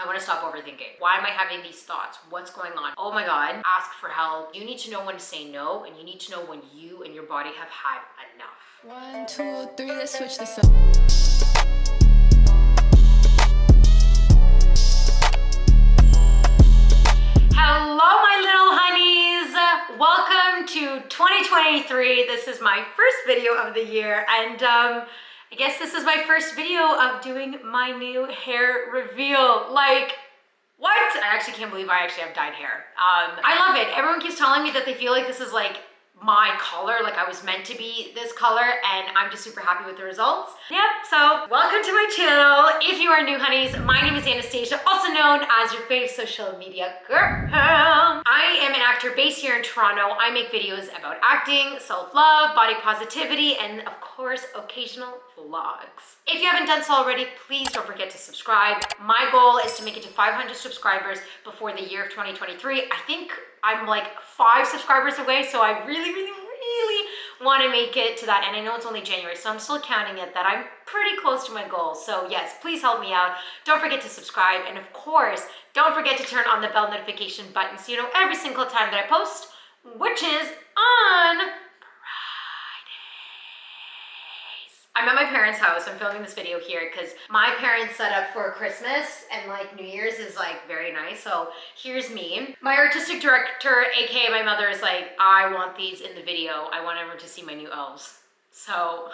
I want to stop overthinking. Why am I having these thoughts? What's going on? Oh my God, ask for help. You need to know when to say no, and you need to know when you and your body have had enough. 1, 2, 3, let's switch this up. Hello, my little honeys. Welcome to 2023. This is my first video of the year, and I guess this is my first video of doing my new hair reveal. Like, what? I actually can't believe I actually have dyed hair. I love it. Everyone keeps telling me that they feel like this is like my color, like I was meant to be this color, and I'm just super happy with the results. Yep, so welcome to my channel. If you are new honeys, my name is Anastasia, also known as your fave social media girl. I am an actor based here in Toronto. I make videos about acting, self-love, body positivity, and of course, occasional vlogs. If you haven't done so already, please don't forget to subscribe. My goal is to make it to 500 subscribers before the year of 2023. I think I'm like 5 subscribers away, so I really want to make it to that. And I know it's only January, so I'm still counting it that I'm pretty close to my goal. So yes, please help me out. Don't forget to subscribe. And of course, don't forget to turn on the bell notification button so you know every single time that I post, which is on I'm at my parents' house. I'm filming this video here because my parents set up for Christmas and like New Year's is like very nice. So here's me. My artistic director, aka my mother, is like, I want these in the video. I want everyone to see my new elves. So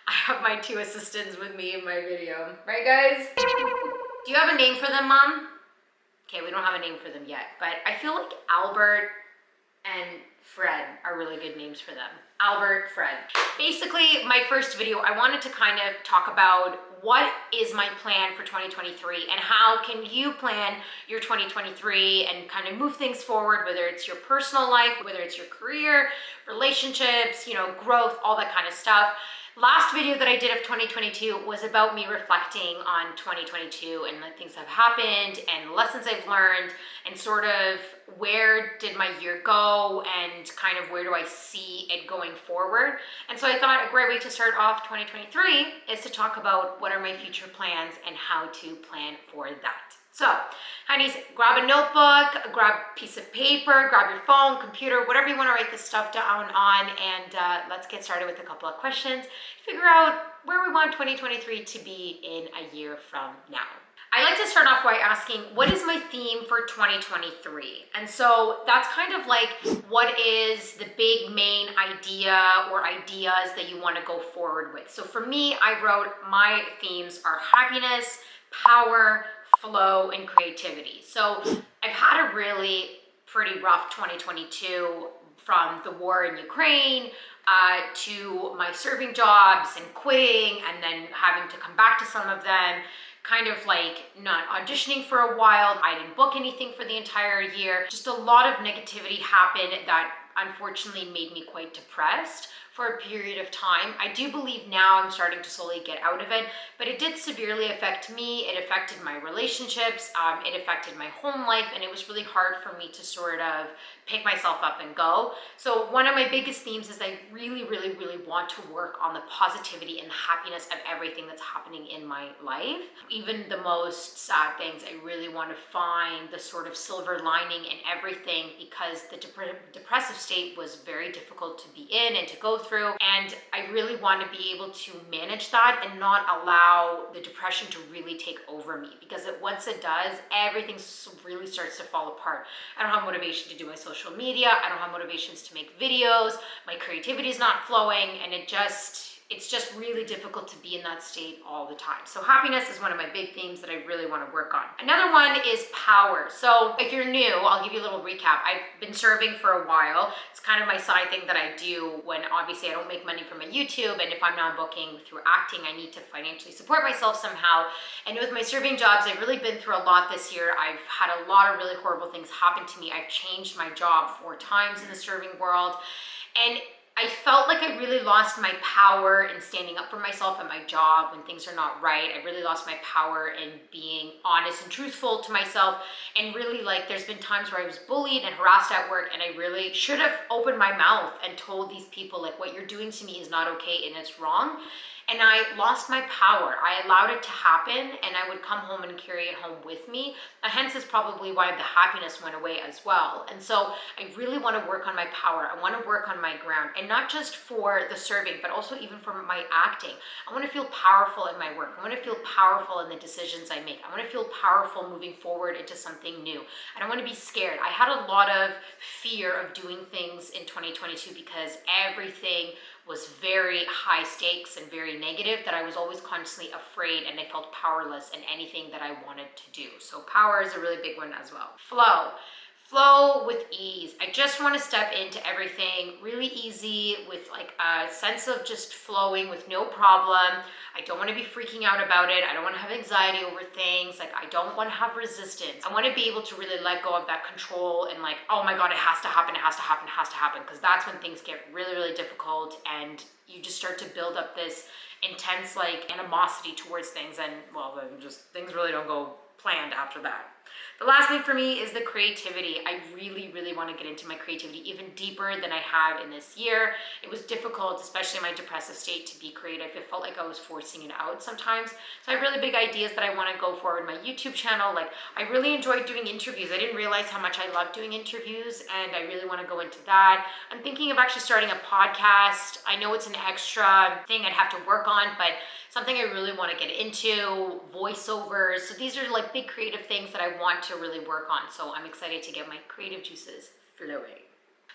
I have my 2 assistants with me in my video. Right, guys? Do you have a name for them, Mom? Okay, we don't have a name for them yet, but I feel like Albert and Fred are really good names for them. Albert, Fred. Basically, my first video, I wanted to kind of talk about what is my plan for 2023 and how can you plan your 2023 and kind of move things forward, whether it's your personal life, whether it's your career, relationships, growth, all that kind of stuff. Last video that I did of 2022 was about me reflecting on 2022 and the things that have happened and lessons I've learned and sort of where did my year go and kind of where do I see it going forward. And so I thought a great way to start off 2023 is to talk about what are my future plans and how to plan for that. So, honeys, grab a notebook, grab a piece of paper, grab your phone, computer, whatever you want to write this stuff down on, and let's get started with a couple of questions. Figure out where we want 2023 to be in a year from now. I like to start off by asking, what is my theme for 2023? And so that's kind of like, what is the big main idea or ideas that you want to go forward with? So for me, I wrote my themes are happiness, power, flow, and creativity. So I've had a really pretty rough 2022 from the war in Ukraine to my serving jobs and quitting and then having to come back to some of them, kind of like not auditioning for a while. I didn't book anything for the entire year. Just a lot of negativity happened that unfortunately made me quite depressed for a period of time. I do believe now I'm starting to slowly get out of it, but it did severely affect me. It affected my relationships, it affected my home life, and it was really hard for me to sort of pick myself up and go. So one of my biggest themes is I really want to work on the positivity and the happiness of everything that's happening in my life. Even the most sad things, I really want to find the sort of silver lining in everything because the depressive state was very difficult to be in and to go through, and I really want to be able to manage that and not allow the depression to really take over me, because once it does, everything really starts to fall apart. I don't have motivation to do my social media, I don't have motivations to make videos, my creativity is not flowing, and it's just really difficult to be in that state all the time. So happiness is one of my big themes that I really want to work on. Another one is power. So if you're new, I'll give you a little recap. I've been serving for a while. It's kind of my side thing that I do when obviously I don't make money from my YouTube, and if I'm not booking through acting, I need to financially support myself somehow. And with my serving jobs, I've really been through a lot this year. I've had a lot of really horrible things happen to me. I've changed my job 4 times in the serving world, and I felt like I really lost my power in standing up for myself at my job when things are not right. I really lost my power in being honest and truthful to myself. And really, like, there's been times where I was bullied and harassed at work, and I really should have opened my mouth and told these people, like, what you're doing to me is not okay and it's wrong. and I lost my power. I allowed it to happen, and I would come home and carry it home with me. Hence is probably why the happiness went away as well. And so I really want to work on my power. I want to work on my ground, and not just for the serving, but also even for my acting. I want to feel powerful in my work. I want to feel powerful in the decisions I make. I want to feel powerful moving forward into something new. I don't want to be scared. I had a lot of fear of doing things in 2022 because everything was very high stakes and very negative, that I was always constantly afraid and I felt powerless in anything that I wanted to do. So power is a really big one as well. Flow with ease. I just want to step into everything really easy with like a sense of just flowing with no problem. I don't want to be freaking out about it. I don't want to have anxiety over things. Like, I don't want to have resistance. I want to be able to really let go of that control and like, oh my God, it has to happen, it has to happen, it has to happen. Because that's when things get really, really difficult and you just start to build up this intense like animosity towards things, and well, then just things really don't go planned after that. The last thing for me is the creativity. I really, really want to get into my creativity even deeper than I have in this year. It was difficult, especially in my depressive state, to be creative. It felt like I was forcing it out sometimes. So I have really big ideas that I want to go for in my YouTube channel. Like, I really enjoyed doing interviews. I didn't realize how much I love doing interviews, and I really want to go into that. I'm thinking of actually starting a podcast. I know it's an extra thing I'd have to work on, but something I really want to get into, voiceovers. So these are like big creative things that I want to really work on. So I'm excited to get my creative juices flowing.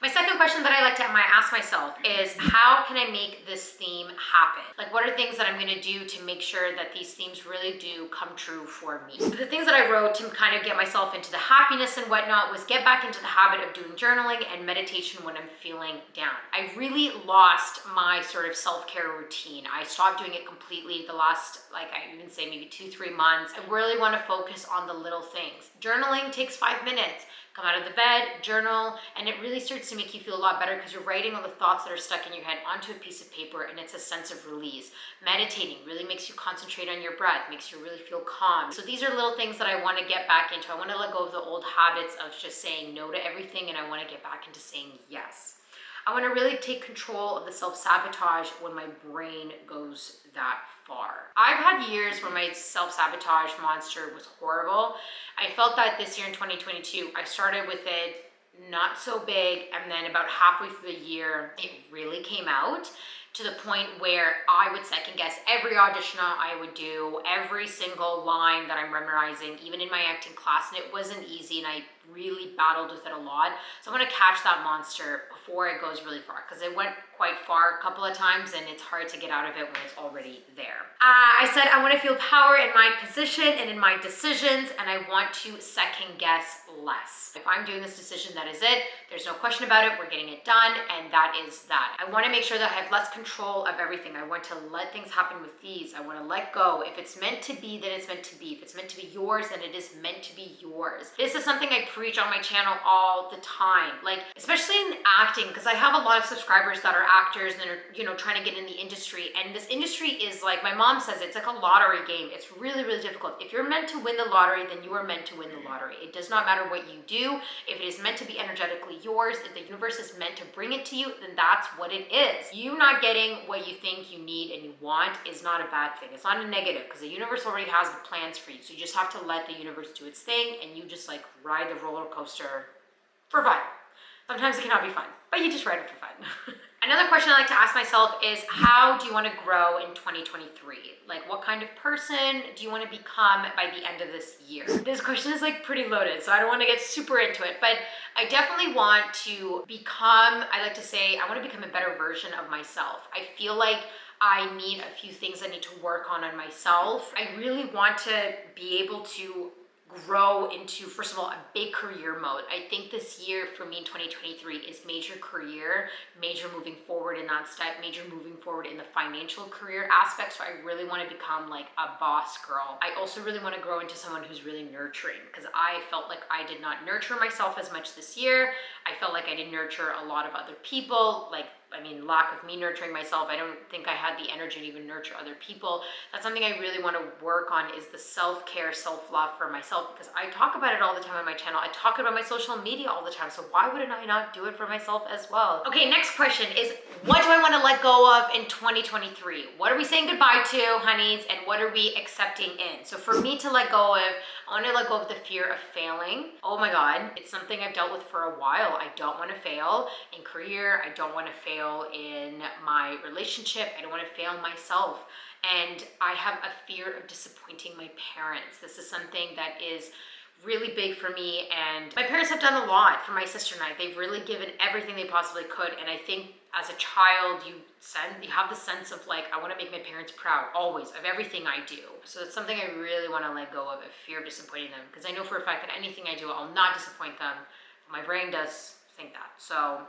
My second question that I like to ask myself is, how can I make this theme happen? Like, what are things that I'm gonna do to make sure that these themes really do come true for me? The things that I wrote to kind of get myself into the happiness and whatnot was get back into the habit of doing journaling and meditation when I'm feeling down. I really lost my sort of self-care routine. I stopped doing it completely the last, like, I even say maybe 2-3 months. I really want to focus on the little things. Journaling takes 5 minutes. Come out of the bed, journal, and it really starts to make you feel a lot better because you're writing all the thoughts that are stuck in your head onto a piece of paper, and it's a sense of release. Meditating really makes you concentrate on your breath, makes you really feel calm. So these are little things that I want to get back into. I want to let go of the old habits of just saying no to everything, and I want to get back into saying yes. I want to really take control of the self-sabotage when my brain goes that far. I've had years where my self-sabotage monster was horrible. I felt that this year in 2022, I started with it not so big, and then about halfway through the year, it really came out to the point where I would second guess every audition I would do, every single line that I'm memorizing, even in my acting class, and it wasn't easy, and I really battled with it a lot. So I'm gonna catch that monster before it goes really far, because it went quite far a couple of times and it's hard to get out of it when it's already there. I said I want to feel power in my position and in my decisions, and I want to second guess less. If I'm doing this decision, that is it. There's no question about it. We're getting it done, and that is that. I want to make sure that I have less control of everything. I want to let things happen with ease. I want to let go. If it's meant to be, then it's meant to be. If it's meant to be yours, then it is meant to be yours. This is something I preach on my channel all the time, like especially in acting, because I have a lot of subscribers that are actors and are, you know, trying to get in the industry, and this industry is like, my mom says, it's like a lottery game. It's really, really difficult. If you're meant to win the lottery, then you are meant to win the lottery. It does not matter what you do. If it is meant to be energetically yours, if the universe is meant to bring it to you, then that's what it is. You not getting what you think you need and you want is not a bad thing. It's not a negative, because the universe already has the plans for you. So you just have to let the universe do its thing, and you just like ride the roller coaster for fun. Sometimes it cannot be fun, but you just ride it for fun. Another question I like to ask myself is, how do you want to grow in 2023? Like, what kind of person do you want to become by the end of this year? This question is like pretty loaded, so I don't want to get super into it, but I definitely want to become, I like to say, I want to become a better version of myself. I feel like I need a few things I need to work on myself. I really want to be able to grow into, first of all, a big career mode. I think this year for me in 2023 is major career, major moving forward in that step, major moving forward in the financial career aspect. So I really want to become like a boss girl. I also really want to grow into someone who's really nurturing, because I felt like I did not nurture myself as much this year. I felt like I didn't nurture a lot of other people. Like, lack of me nurturing myself. I don't think I had the energy to even nurture other people. That's something I really want to work on, is the self-care, self-love for myself, because I talk about it all the time on my channel. I talk about my social media all the time. So why would I not do it for myself as well? Okay, next question is, what do I want to let go of in 2023? What are we saying goodbye to, honeys, and what are we accepting in? So for me to let go of, I want to let go of the fear of failing. Oh my God, it's something I've dealt with for a while. I don't want to fail in career. I don't want to fail in my relationship. I don't want to fail myself. And I have a fear of disappointing my parents. This is something that is really big for me, and my parents have done a lot for my sister and I. They've really given everything they possibly could, and I think as a child you have the sense of like, I want to make my parents proud always of everything I do. So it's something I really want to let go of fear of disappointing them, because I know for a fact that anything I do, I'll not disappoint them. My brain does think that, so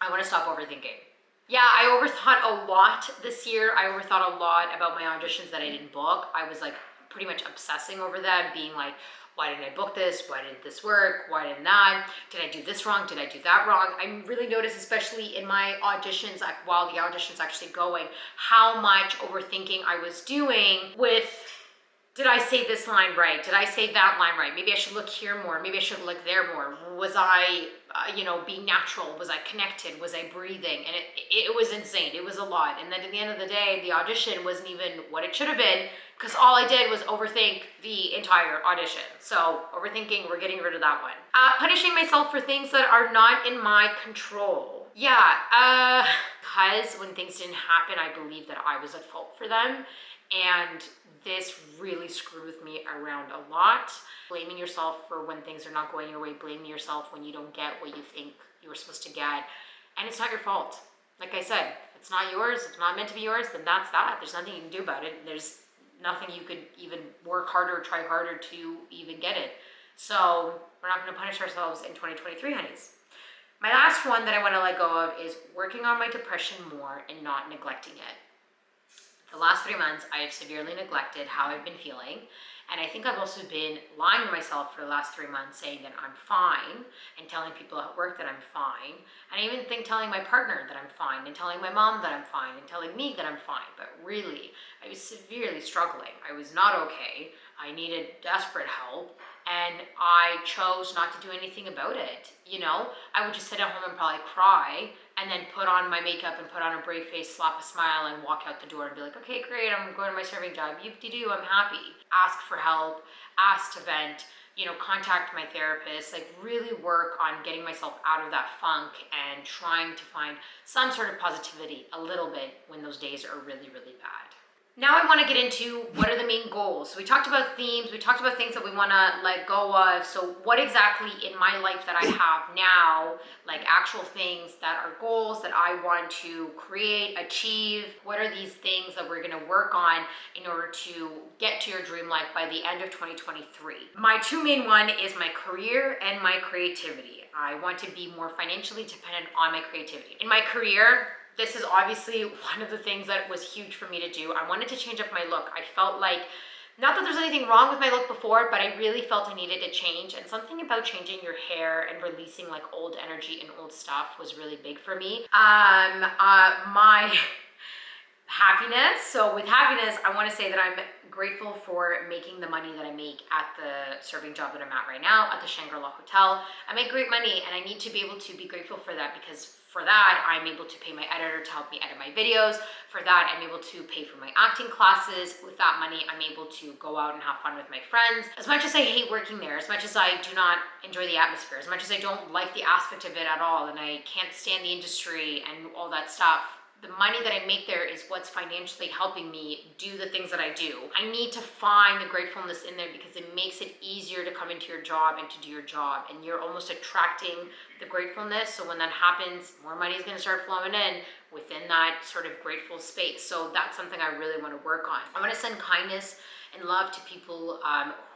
I want to stop overthinking. Yeah, I overthought a lot this year. I overthought a lot about my auditions that I didn't book. I was like pretty much obsessing over them, being like, why didn't I book this? Why didn't this work? Why didn't that? Did I do this wrong? Did I do that wrong? I really noticed, especially in my auditions, like while the audition's actually going, how much overthinking I was doing with, did I say this line right? Did I say that line right? Maybe I should look here more. Maybe I should look there more. Was I, being natural? Was I connected? Was I breathing? And it was insane. It was a lot. And then at the end of the day, the audition wasn't even what it should have been, because all I did was overthink the entire audition. So overthinking, we're getting rid of that one. Punishing myself for things that are not in my control. Yeah, because when things didn't happen, I believe that I was at fault for them. And this really screwed with me around a lot. Blaming yourself for when things are not going your way, blaming yourself when you don't get what you think you were supposed to get. And it's not your fault. Like I said, if it's not yours, it's not meant to be yours, then that's that. There's nothing you can do about it. There's nothing you could even work harder, try harder to even get it. So we're not gonna punish ourselves in 2023, honeys. My last one that I wanna let go of is working on my depression more and not neglecting it. The last 3 months, I have severely neglected how I've been feeling. And I think I've also been lying to myself for the last 3 months, saying that I'm fine and telling people at work that I'm fine. And I even think telling my partner that I'm fine and telling my mom that I'm fine and telling me that I'm fine. But really, I was severely struggling. I was not okay. I needed desperate help. And I chose not to do anything about it. I would just sit at home and probably cry, and then put on my makeup and put on a brave face, slap a smile, and walk out the door and be like, okay, great, I'm going to my serving job. Yippee-doo, I'm happy. Ask for help, ask to vent, contact my therapist, like really work on getting myself out of that funk and trying to find some sort of positivity a little bit when those days are really, really bad. Now I want to get into what are the main goals. So we talked about themes, we talked about things that we want to let go of. So what exactly in my life that I have now, like actual things that are goals that I want to create, achieve? What are these things that we're going to work on in order to get to your dream life by the end of 2023? My two main one is my career and my creativity. I want to be more financially dependent on my creativity. In my career, this is obviously one of the things that was huge for me to do. I wanted to change up my look. I felt like, not that there's anything wrong with my look before, but I really felt I needed to change. And something about changing your hair and releasing like old energy and old stuff was really big for me. My happiness. So with happiness, I want to say that I'm grateful for making the money that I make at the serving job that I'm at right now, at the Shangri-La Hotel. I make great money, and I need to be able to be grateful for that, because for that, I'm able to pay my editor to help me edit my videos. For that, I'm able to pay for my acting classes. With that money, I'm able to go out and have fun with my friends. As much as I hate working there, as much as I do not enjoy the atmosphere, as much as I don't like the aspect of it at all, and I can't stand the industry and all that stuff, the money that I make there is what's financially helping me do the things that I do. I need to find the gratefulness in there, because it makes it easier to come into your job and to do your job, and you're almost attracting the gratefulness. So when that happens, more money is going to start flowing in within that sort of grateful space. So that's something I really want to work on. I want to send kindness and love to people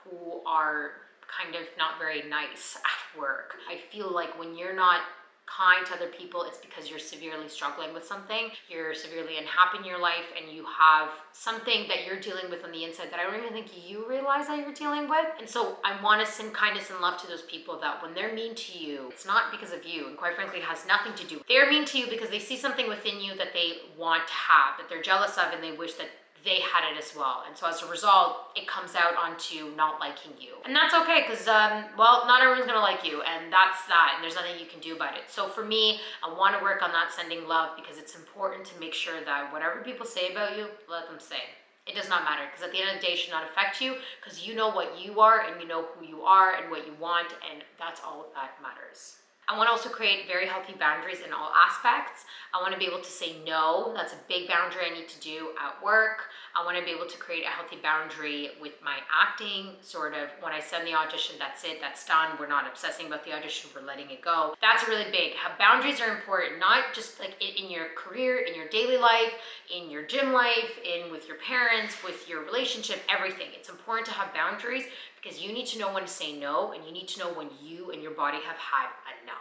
who are kind of not very nice at work. I feel like when you're not kind to other people, it's because you're severely struggling with something, you're severely unhappy in your life, and you have something that you're dealing with on the inside that I don't even think you realize that you're dealing with. And so I want to send kindness and love to those people that when they're mean to you, it's not because of you, and quite frankly, it has nothing to do. They're mean to you because they see something within you that they want to have, that they're jealous of, and they wish that they had it as well. And so as a result, it comes out onto not liking you. And that's okay, because, well, not everyone's gonna like you, and that's that, and there's nothing you can do about it. So for me, I wanna work on that sending love, because it's important to make sure that whatever people say about you, let them say. It does not matter, because at the end of the day, it should not affect you, because you know what you are, and you know who you are, and what you want, and that's all that matters. I want to also create very healthy boundaries in all aspects. I want to be able to say no. That's a big boundary I need to do at work. I want to be able to create a healthy boundary with my acting, sort of when I send the audition, that's it, that's done. We're not obsessing about the audition, we're letting it go. That's really big. Boundaries are important, not just like in your career, in your daily life, in your gym life, with your parents, with your relationship, everything. It's important to have boundaries, because you need to know when to say no, and you need to know when you and your body have had enough.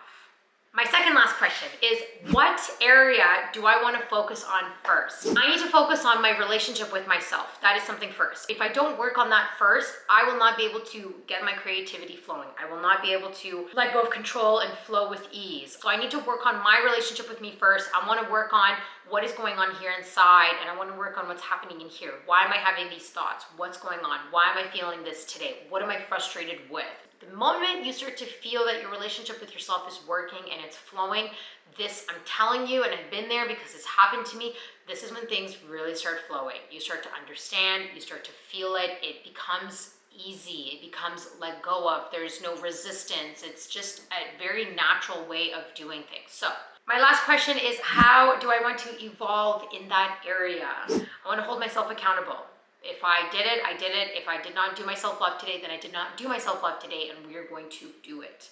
My second last question is, what area do I want to focus on first? I need to focus on my relationship with myself. That is something first. If I don't work on that first, I will not be able to get my creativity flowing. I will not be able to let go of control and flow with ease. So I need to work on my relationship with me first. I want to work on what is going on here inside, and I want to work on what's happening in here. Why am I having these thoughts? What's going on? Why am I feeling this today? What am I frustrated with? The moment you start to feel that your relationship with yourself is working and it's flowing, this, I'm telling you, and I've been there because it's happened to me, this is when things really start flowing. You start to understand, you start to feel it, it becomes easy, it becomes let go of, there's no resistance. It's just a very natural way of doing things. So my last question is, how do I want to evolve in that area? I want to hold myself accountable. If I did it, I did it. If I did not do myself love today, then I did not do myself love today, and we are going to do it.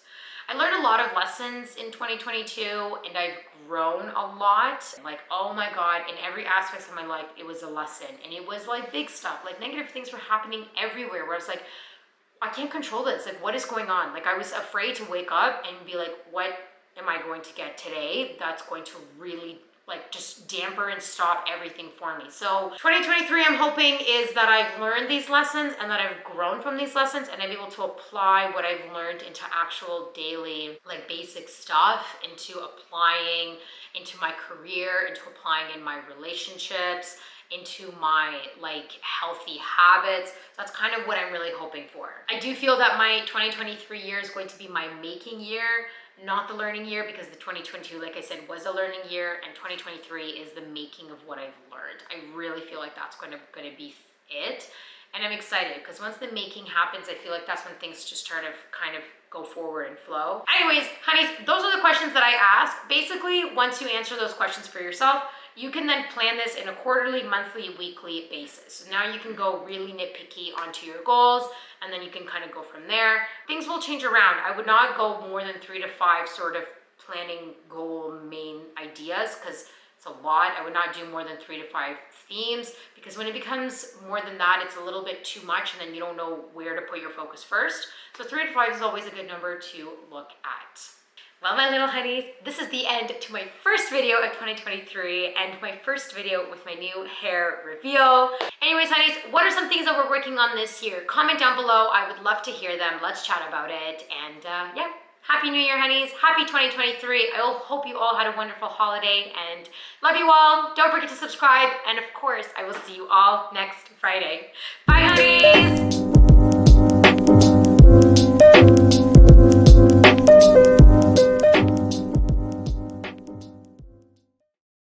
I learned a lot of lessons in 2022, and I've grown a lot. Like, oh my God, in every aspect of my life, it was a lesson. And it was like big stuff, like negative things were happening everywhere, where I was like, I can't control this. Like, what is going on? Like, I was afraid to wake up and be like, what am I going to get today that's going to really like just damper and stop everything for me? So 2023, I'm hoping, is that I've learned these lessons and that I've grown from these lessons, and I'm able to apply what I've learned into actual daily, like basic stuff, into applying into my career, into applying in my relationships, into my like healthy habits. That's kind of what I'm really hoping for. I do feel that my 2023 year is going to be my making year, not the learning year, because the 2022, like I said, was a learning year, and 2023 is the making of what I've learned. I really feel like that's going to be it. And I'm excited, because once the making happens, I feel like that's when things just start to kind of go forward and flow. Anyways, honeys, those are the questions that I ask. Basically, once you answer those questions for yourself, you can then plan this in a quarterly, monthly, weekly basis. So now you can go really nitpicky onto your goals, and then you can kind of go from there. Things will change around. I would not go more than 3 to 5 sort of planning goal main ideas, because it's a lot. I would not do more than 3 to 5 themes, because when it becomes more than that, it's a little bit too much, and then you don't know where to put your focus first. So 3 to 5 is always a good number to look at. Well, my little honeys, this is the end to my first video of 2023 and my first video with my new hair reveal. Anyways, honeys, what are some things that we're working on this year? Comment down below. I would love to hear them. Let's chat about it. And yeah, Happy New Year, honeys. Happy 2023. I hope you all had a wonderful holiday, and love you all. Don't forget to subscribe. And of course, I will see you all next Friday. Bye,